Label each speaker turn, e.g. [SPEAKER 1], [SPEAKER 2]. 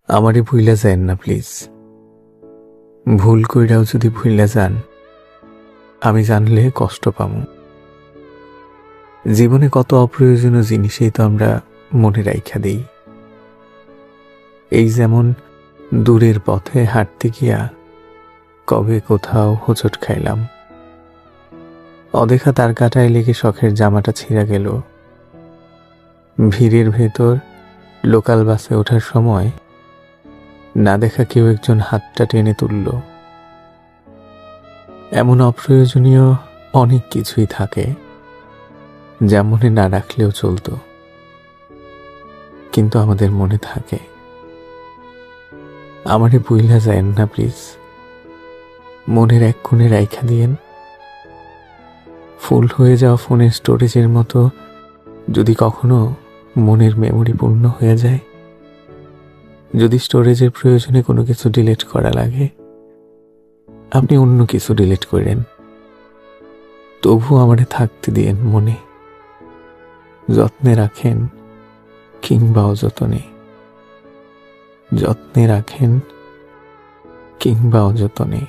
[SPEAKER 1] আমারে ভুইলা যায়েন না প্লিজ। ভুল কইরাও যদি ভুইলা যান, আমি জানলে কষ্ট পামু। জীবনে কত অপ্রয়োজনীয় জিনিসই তো আমরা মনে রাইখা দেই। এই যেমন দূরের পথে হাঁটতে গিয়া কবে কোথাও হোঁচট খাইলাম, অদেখা তার কাটায় লেগে শখের জামাটা ছিঁড়া গেল। ভিড়ের ভেতর লোকাল বাসে ওঠার সময় না দেখা কেউ একজন হাতটা টেনে তুলল। এমন অপ্রয়োজনীয় অনেক কিছুই থাকে যা মনে না রাখলেও চলতো, কিন্তু আমাদের মনে থাকে। আমারে ভুইলা যায়েন না প্লিজ। মনের এক কোণে রাইখা দিয়েন। ফুল হয়ে যাওয়া ফোনের স্টোরেজের মতো যদি কখনো মনের মেমোরি পূর্ণ হয়ে যায়, যদি স্টোরেজের প্রয়োজনে কোনো কিছু ডিলিট করা লাগে, আপনি অন্য কিছু ডিলিট করেন, তবু আমারে থাকতে দিয়েন মনে। যত্নে রাখেন কিংবা অযত্নে, যত্নে রাখেন কিংবা অযত্নে।